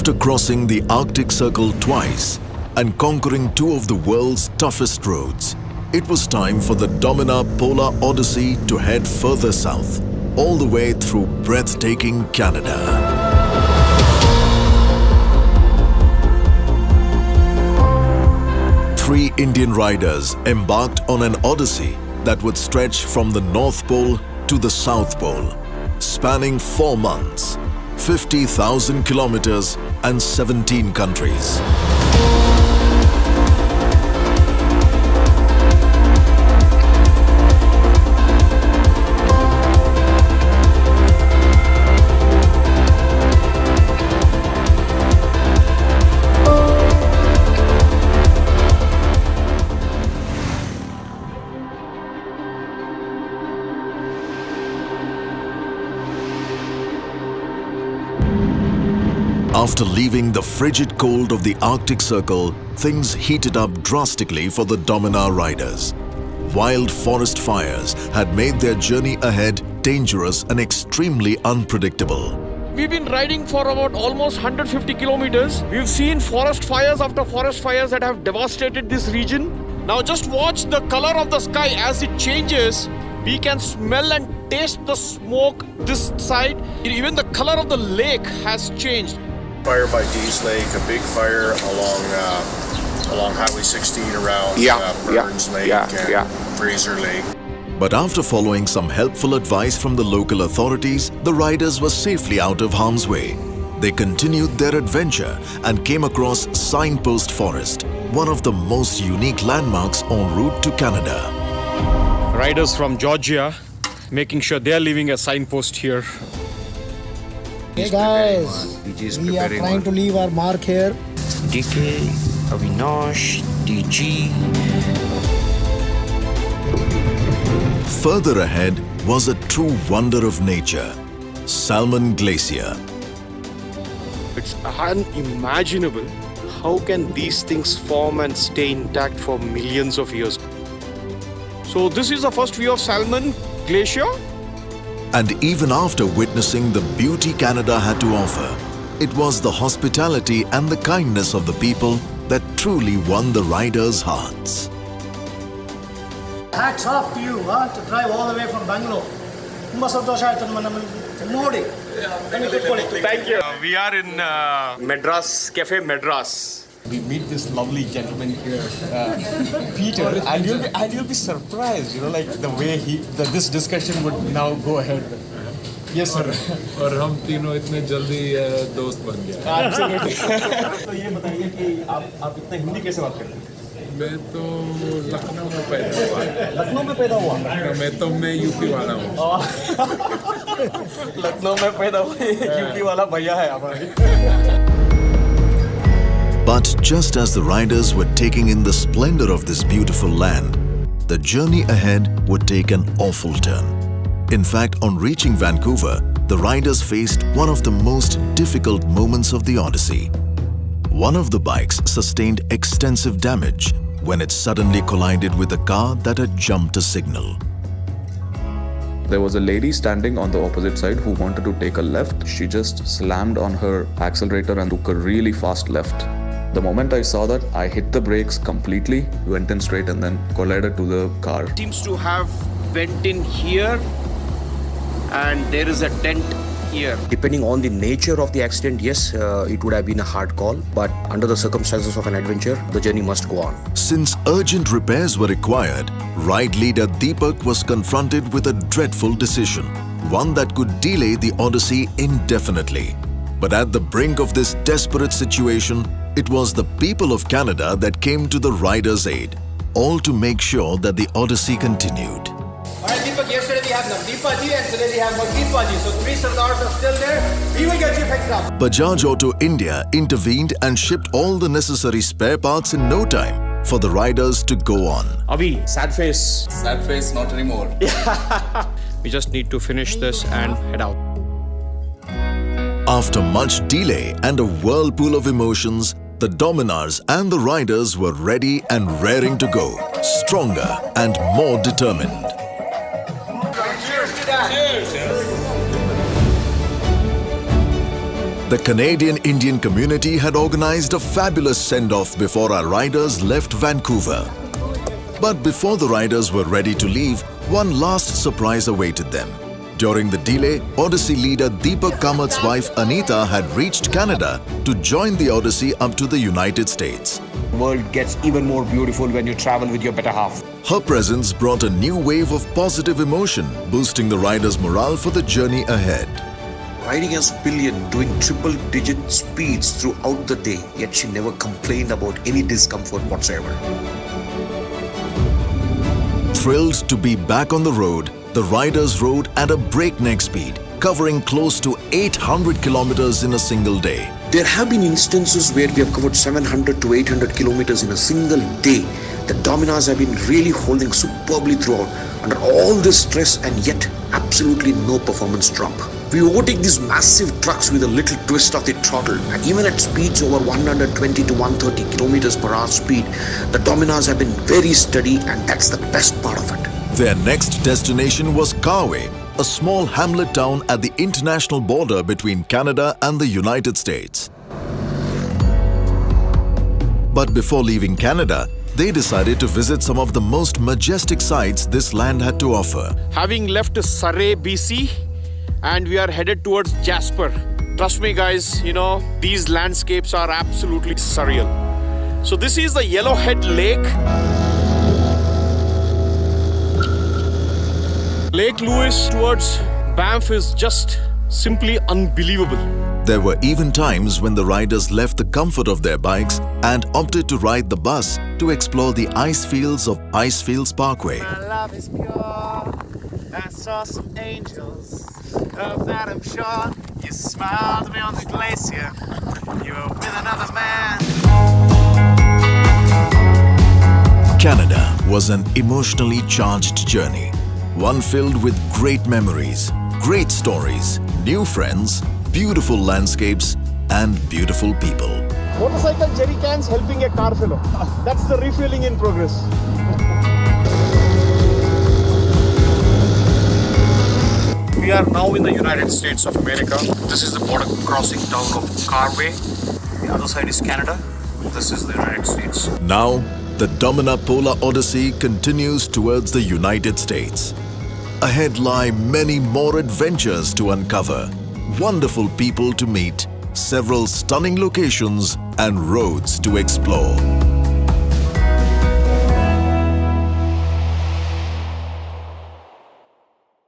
After crossing the Arctic Circle twice and conquering two of the world's toughest roads, it was time for the Dominar Polar Odyssey to head further south, all the way through breathtaking Canada. 3 Indian riders embarked on an odyssey that would stretch from the North Pole to the South Pole, spanning 4 months, 50,000 kilometers and 17 countries. After leaving the frigid cold of the Arctic Circle, things heated up drastically for the Dominar riders. Wild forest fires had made their journey ahead dangerous and extremely unpredictable. We've been riding for about almost 150 kilometers. We've seen forest fires after forest fires that have devastated this region. Now just watch the color of the sky as it changes. We can smell and taste the smoke this side. Even the color of the lake has changed. Fire by Dees Lake, a big fire along Highway 16 around Burns Lake and Fraser Lake. But after following some helpful advice from the local authorities, the riders were safely out of harm's way. They continued their adventure and came across Signpost Forest, one of the most unique landmarks en route to Canada. Riders from Georgia making sure they're leaving a signpost here. Hey guys, we are trying to leave our mark here. DK, Avinash, DG. Further ahead was a true wonder of nature, Salmon Glacier. It's unimaginable. How can these things form and stay intact for millions of years? So this is the first view of Salmon Glacier. And even after witnessing the beauty Canada had to offer, it was the hospitality and the kindness of the people that truly won the riders' hearts. Hats off to you to drive all the way from Bangalore. Thank you. We are in Madras, Cafe Madras. We meet this lovely gentleman here, Peter, and you'll be surprised, like the way this discussion would now go ahead. Yes, sir. और हम तीनों इतने जल्दी दोस्त बन गए। Absolutely. तो ये बताइए कि आप इतना हिंदी कैसे बात करते हैं? मैं तो लखनऊ में पैदा हुआ। लखनऊ में पैदा हुआ? मैं यूपी वाला हूँ। लखनऊ में पैदा हुआ यूपी वाला भैया है हमारे। But just as the riders were taking in the splendor of this beautiful land, the journey ahead would take an awful turn. In fact, on reaching Vancouver, the riders faced one of the most difficult moments of the Odyssey. One of the bikes sustained extensive damage when it suddenly collided with a car that had jumped a signal. There was a lady standing on the opposite side who wanted to take a left. She just slammed on her accelerator and took a really fast left. The moment I saw that, I hit the brakes completely, went in straight and then collided to the car. Seems to have went in here and there is a dent here. Depending on the nature of the accident, yes, it would have been a hard call. But under the circumstances of an adventure, the journey must go on. Since urgent repairs were required, ride leader Deepak was confronted with a dreadful decision, one that could delay the Odyssey indefinitely. But at the brink of this desperate situation, it was the people of Canada that came to the riders' aid, all to make sure that the Odyssey continued. Alright Deepak, yesterday we had Navdeep Paji and today we have Maldeep Paji. So 3 Sardars are still there. We will get you fixed up. Bajaj Auto India intervened and shipped all the necessary spare parts in no time for the riders to go on. Avi, sad face. Sad face, not anymore. We just need to finish this and head out. After much delay and a whirlpool of emotions, the Dominars and the riders were ready and raring to go, stronger and more determined. Cheers to that. Cheers. The Canadian Indian community had organized a fabulous send-off before our riders left Vancouver. But before the riders were ready to leave, one last surprise awaited them. During the delay, Odyssey leader Deepak Kamat's wife Anita had reached Canada to join the Odyssey up to the United States. The world gets even more beautiful when you travel with your better half. Her presence brought a new wave of positive emotion, boosting the riders' morale for the journey ahead. Riding as pillion, doing triple-digit speeds throughout the day, yet she never complained about any discomfort whatsoever. Thrilled to be back on the road, the riders rode at a breakneck speed, covering close to 800 kilometers in a single day. There have been instances where we have covered 700 to 800 kilometers in a single day. The Dominars have been really holding superbly throughout, under all this stress and yet absolutely no performance drop. We overtake these massive trucks with a little twist of the throttle, and even at speeds over 120 to 130 kilometers per hour speed, the Dominars have been very steady, and that's the best part of it. Their next destination was Carway, a small hamlet town at the international border between Canada and the United States. But before leaving Canada, they decided to visit some of the most majestic sights this land had to offer. Having left Surrey, BC, and we are headed towards Jasper. Trust me guys, these landscapes are absolutely surreal. So this is the Yellowhead Lake. Lake Louise towards Banff is just simply unbelievable. There were even times when the riders left the comfort of their bikes and opted to ride the bus to explore the ice fields of Icefields Parkway. My love is pure. I saw some angels. Of that I'm sure. You smiled at me on the glacier. You were with another man. Canada was an emotionally charged journey. One filled with great memories, great stories, new friends, beautiful landscapes, and beautiful people. Motorcycle jerry cans helping a car fellow. That's the refueling in progress. We are now in the United States of America. This is the border crossing town of Carway. The other side is Canada. This is the United States. Now, the Dominar Polar Odyssey continues towards the United States. Ahead lie many more adventures to uncover, wonderful people to meet, several stunning locations and roads to explore.